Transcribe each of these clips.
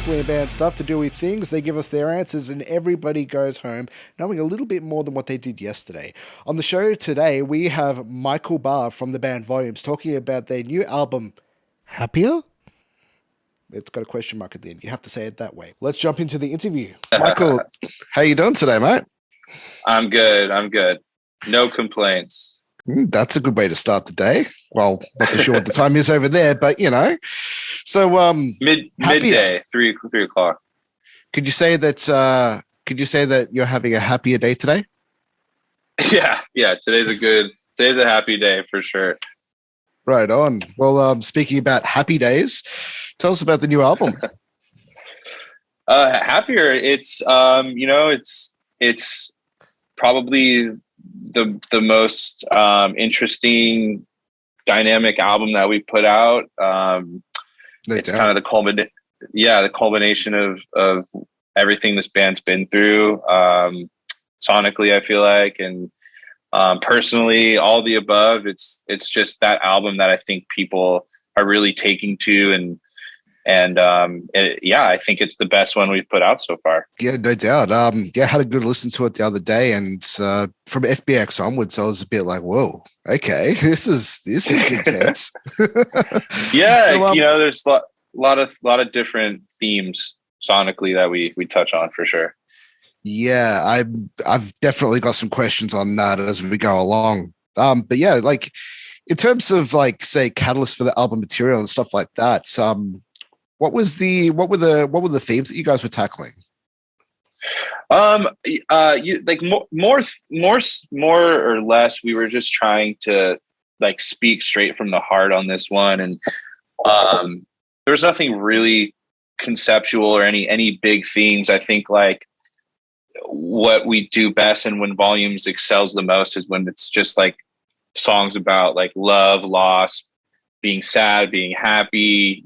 people in band stuff to do with things. They give us their answers and everybody goes home knowing a little bit more than what they did yesterday. On the show today, we have Michael Barr from the band Volumes talking about their new album, Happier? It's got a question mark at the end. You have to say it that way. Let's jump into the interview. Michael, how you doing today, mate? I'm good. No complaints. That's a good way to start the day. Well, not too sure what the time is over there, but you know. So midday, 3 o'clock. Could you say that you're having a happier day today? Yeah. Today's a happy day for sure. Right on. Well, speaking about happy days, tell us about the new album. Happier. It's it's probably the most interesting dynamic album that we put out. It's kind of the culmination of everything this band's been through, sonically, I feel like, and personally, all the above. It's just that album that I think people are really taking to, and I think it's the best one we've put out so far. Yeah, no doubt. I had a good listen to it the other day, and from FBX onwards, I was a bit like, "Whoa, okay, this is intense." Yeah, so, there's a lot of different themes sonically that we touch on for sure. Yeah, I've definitely got some questions on that as we go along. But yeah, like in terms of like say catalyst for the album material and stuff like that. What were the themes that you guys were tackling? More or less, we were just trying to like speak straight from the heart on this one, and there was nothing really conceptual or any big themes. I think like what we do best and when Volumes excels the most is when it's just like songs about like love, loss, being sad, being happy,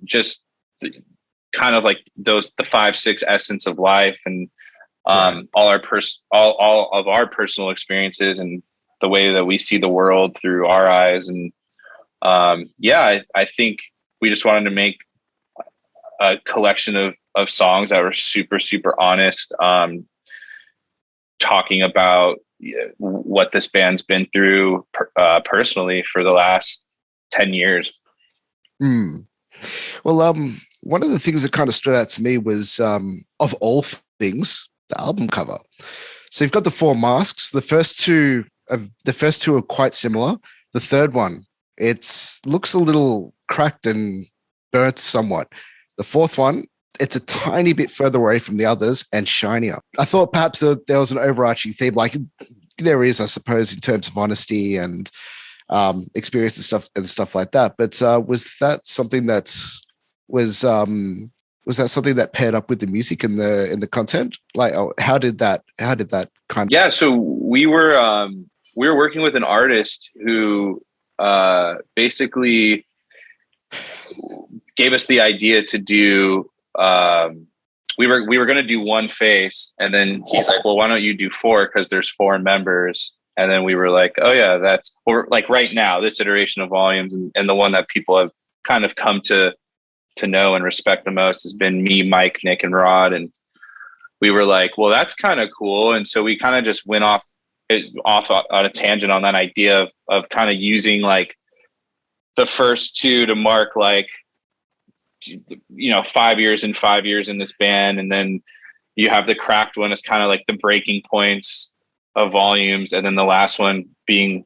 just kind of like the 5-6 essence of life, and all of our personal experiences and the way that we see the world through our eyes. And I think we just wanted to make a collection of songs that were super, super honest, talking about what this band's been through personally for the last 10 years. Well, one of the things that kind of stood out to me was, of all things, the album cover. So you've got the 4 masks. The first two are quite similar. The third one, looks a little cracked and burnt somewhat. The fourth one, it's a tiny bit further away from the others and shinier. I thought perhaps there was an overarching theme, like there is, I suppose, in terms of honesty and experience and stuff like that. But was that something that paired up with the music and the content? Like, how did that kind of? Yeah, so we were working with an artist who basically gave us the idea to do. We were going to do one face, and then he's like, well, why don't you do 4? Because there's 4 members. And then we were like, oh yeah, or like right now, this iteration of Volumes and the one that people have kind of come to know and respect the most has been me, Mike, Nick, and Rod. And we were like, well, that's kind of cool. And so we kind of just went off on a tangent on that idea of kind of using like the first 2 to mark like, 5 years and 5 years in this band. And then you have the cracked one as kind of like the breaking points of Volumes. And then the last one being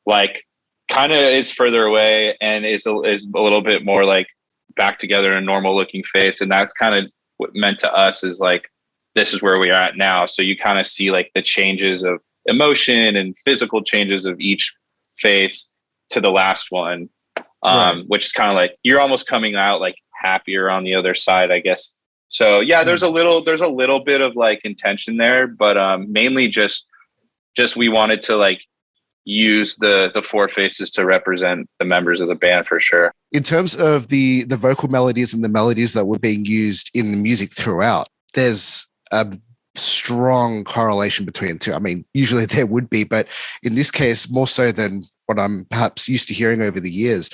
like, kind of is further away and is a little bit more like back together in a normal looking face. And that's kind of what meant to us is like, this is where we are at now. So you kind of see like the changes of emotion and physical changes of each face to the last one. Right. Which is kind of like, you're almost coming out like happier on the other side, I guess. So yeah, there's a little bit of like intention there, but mainly just we wanted to like use the 4 faces to represent the members of the band for sure. In terms of the vocal melodies and the melodies that were being used in the music throughout, there's a strong correlation between the two. I mean, usually there would be, but in this case, more so than what I'm perhaps used to hearing over the years.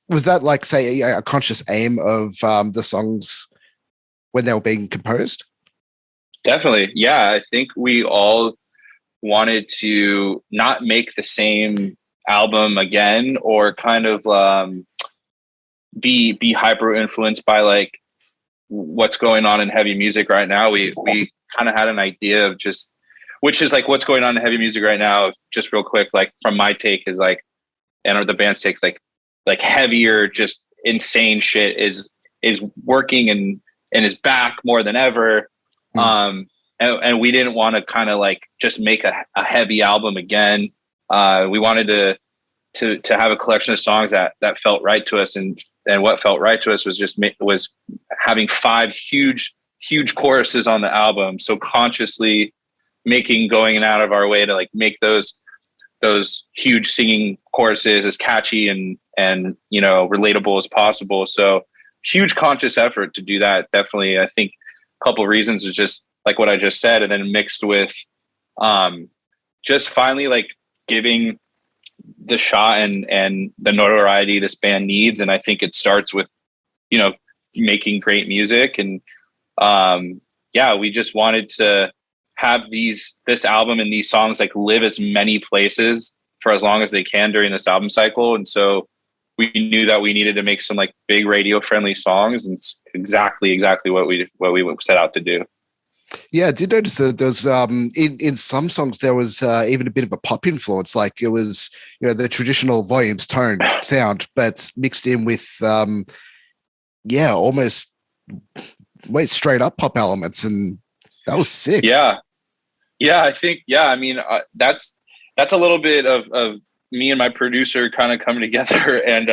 Was that like, say, a conscious aim of the songs when they were being composed? Definitely. Yeah. I think we all wanted to not make the same album again, or kind of be hyper influenced by like what's going on in heavy music right now. We kind of had an idea of just, which is like what's going on in heavy music right now. Just real quick, like from my take is like, and or the band's takes, like heavier, just insane shit is working and is back more than ever. And we didn't want to kind of like just make a heavy album again. We wanted to have a collection of songs that felt right to us, and what felt right to us was just was having 5 huge choruses on the album. So consciously going out of our way to like make those huge singing choruses as catchy and you know, relatable as possible. So huge conscious effort to do that. Definitely, I think a couple of reasons is just like what I just said, and then mixed with just finally like giving the shot and the notoriety this band needs. And I think it starts with, you know, making great music. And yeah, we just wanted to have this album and these songs like live as many places for as long as they can during this album cycle. And so we knew that we needed to make some like big radio friendly songs, and it's exactly what we set out to do. Yeah, I did notice that there's in some songs there was even a bit of a pop influence. Like it was, you know, the traditional Volumes tone sound, but mixed in with almost straight up pop elements, and that was sick. Yeah, I think I mean that's a little bit of me and my producer kind of coming together and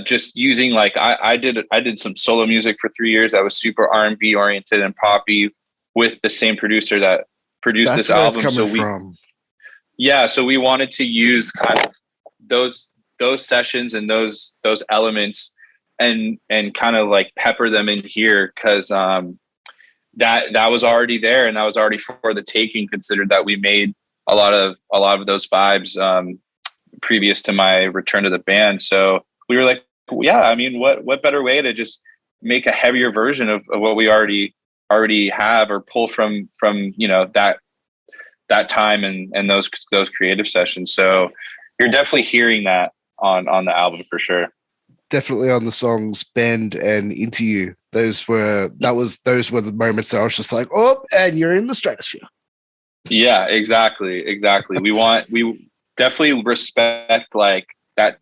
just using like I did some solo music for 3 years that was super R&B oriented and poppy with the same producer that produced this album. So we wanted to use kind of those sessions and those elements and kind of like pepper them in here, because that was already there and that was already for the taking, considered that we made a lot of those vibes previous to my return to the band. So we were like, yeah, I mean, what better way to just make a heavier version of what we already have, or pull from, you know, that time and those creative sessions. So you're definitely hearing that on the album for sure. Definitely on the songs Bend and Into You. Those were the moments that I was just like, oh, and you're in the stratosphere. Yeah, exactly. We definitely respect like that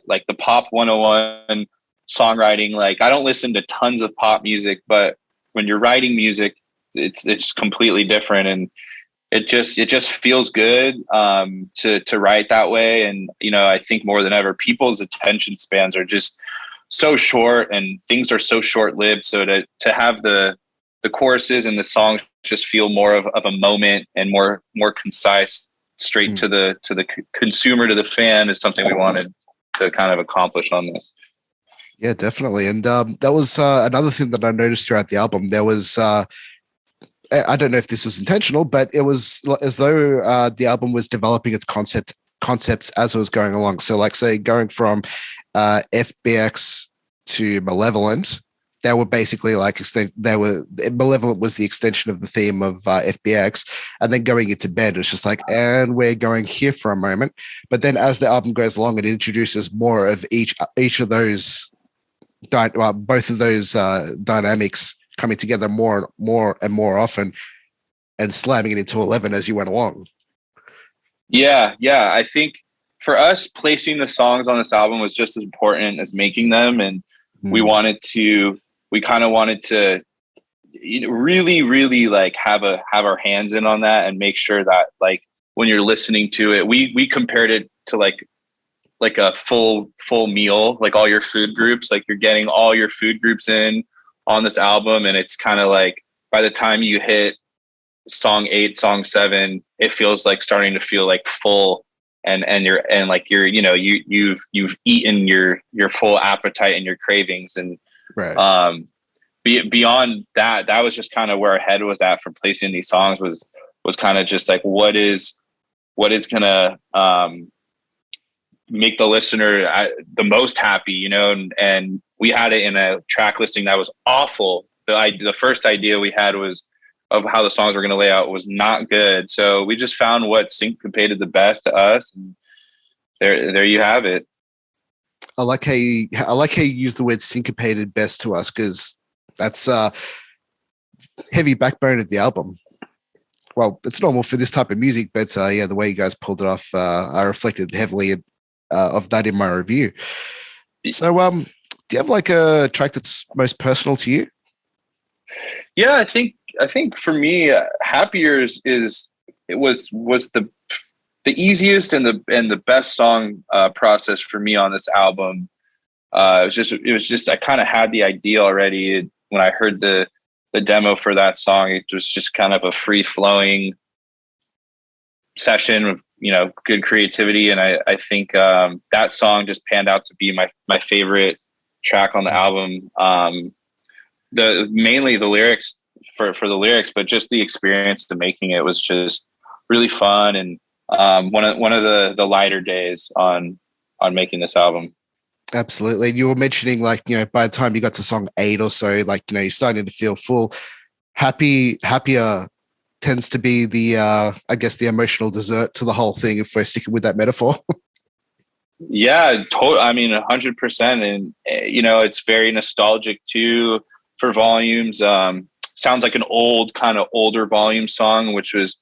like the pop 101 songwriting. Like I don't listen to tons of pop music, but when you're writing music, it's completely different, and it just feels good to write that way. And you know, I think more than ever, people's attention spans are just so short and things are so short-lived. So to have the choruses and the songs just feel more of a moment and more concise, straight to the consumer, to the fan, is something we wanted to kind of accomplish on this. Yeah, definitely. And that was another thing that I noticed throughout the album. There was I don't know if this was intentional, but it was as though the album was developing its concepts as it was going along. So like say going from FBX to Malevolent, they were basically like Malevolent was the extension of the theme of FBX, and then going into Bend, it's just like, and we're going here for a moment. But then as the album goes along, it introduces more of each of those, both of those dynamics coming together more and more often, and slamming it into 11 as you went along. Yeah. I think for us, placing the songs on this album was just as important as making them, and we kind of wanted to really like have our hands in on that and make sure that like when you're listening to it, we compared it to like a full meal, like all your food groups, like you're getting all your food groups in on this album. And it's kind of like by the time you hit song 8, song 7, it feels like starting to feel like full and you're you know, you've eaten your full appetite and your cravings. And right. Beyond that was just kind of where our head was at from placing these songs, was kind of just like what is gonna make the listener the most happy, you know, and we had it in a track listing that was awful. The first idea we had was of how the songs were going to lay out was not good. So we just found what syncopated the best to us, and there you have it. I like how you use the word syncopated best to us, because that's heavy backbone of the album. Well, it's normal for this type of music, but yeah, the way you guys pulled it off, I reflected heavily of that in my review. So, do you have like a track that's most personal to you? Yeah, I think for me, "Happier" was the easiest and the best song process for me on this album. It was just I kind of had the idea already when I heard the demo for that song. It was just kind of a free flowing session with, you know, good creativity, and I think that song just panned out to be my favorite track on the album. Mainly the lyrics for the lyrics, but just the experience of making it was just really fun, and one of the lighter days on making this album. Absolutely. And you were mentioning, like, you know, by the time you got to song 8 or so, like, you know, you're starting to feel full. Happier tends to be the I guess the emotional dessert to the whole thing, if we're sticking with that metaphor. Yeah, I mean, 100%. And, you know, it's very nostalgic too for Volumes. Sounds like an older Volume song, which was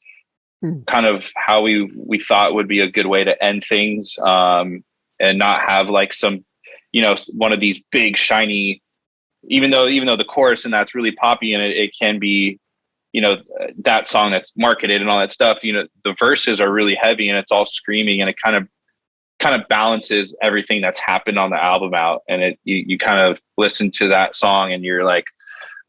kind of how we thought would be a good way to end things, and not have like some, you know, one of these big shiny, even though the chorus and that's really poppy, and it can be, you know, that song that's marketed and all that stuff, you know, the verses are really heavy and it's all screaming, and it kind of balances everything that's happened on the album out. And you kind of listen to that song and you're like,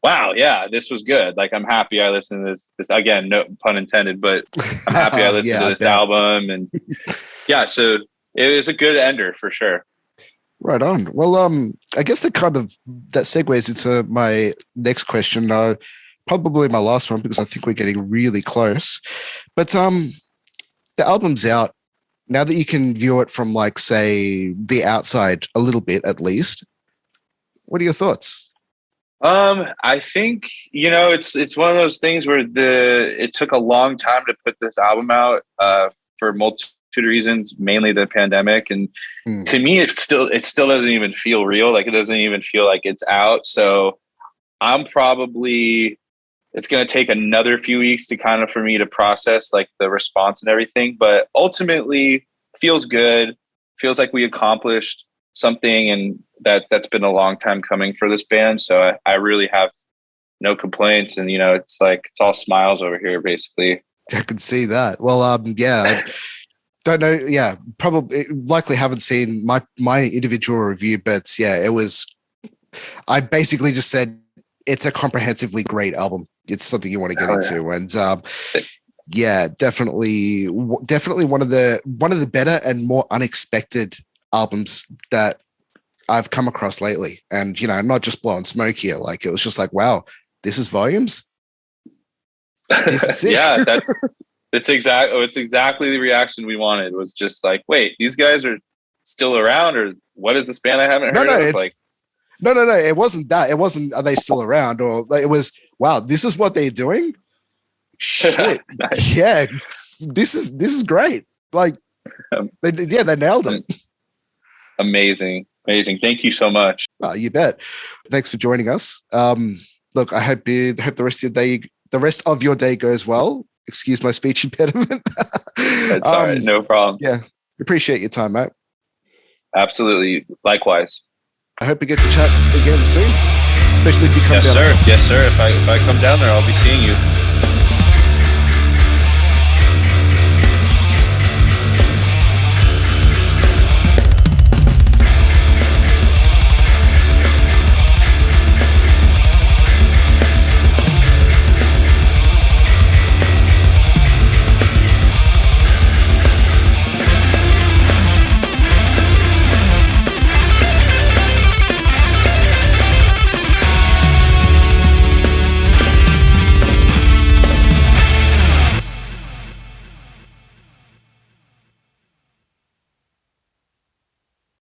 wow, yeah, this was good. Like, I'm happy I listened to this again, no pun intended, but I'm happy I listened to this album. And yeah, so it was a good ender for sure. Right on. Well, I guess that segues into my next question. Probably my last one, because I think we're getting really close. But the album's out now. That you can view it from, like, say, the outside a little bit at least, what are your thoughts? I think, you know, it's one of those things where it took a long time to put this album out for multitude of reasons, mainly the pandemic. And to me, it still doesn't even feel real. Like, it doesn't even feel like it's out. So it's going to take another few weeks for me to process like the response and everything, but ultimately feels good. Feels like we accomplished something, and that's been a long time coming for this band. So I really have no complaints, and, you know, it's all smiles over here, basically. I can see that. Well, yeah, I don't know. Yeah, probably likely haven't seen my individual review, but yeah, I basically just said it's a comprehensively great album. It's something you want to get into. And yeah, definitely one of the better and more unexpected albums that I've come across lately. And, you know, not just blowing smoke here. Like, it was just like, wow, this is Volumes. This is sick. Yeah, it's exactly the reaction we wanted. Was just like, wait, these guys are still around, or what is this band I haven't heard of? No, it wasn't that. It wasn't, are they still around? Or it was, wow, this is what they're doing? Shit. Nice. Yeah, this is great. Like, they nailed it. Amazing. Thank you so much. Oh, you bet. Thanks for joining us. Look, I hope the rest of your day goes well. Excuse my speech impediment. That's all right. No problem. Yeah. Appreciate your time, mate. Absolutely. Likewise. I hope we get to chat again soon, especially if you come down. Yes, sir. If I come down there, I'll be seeing you.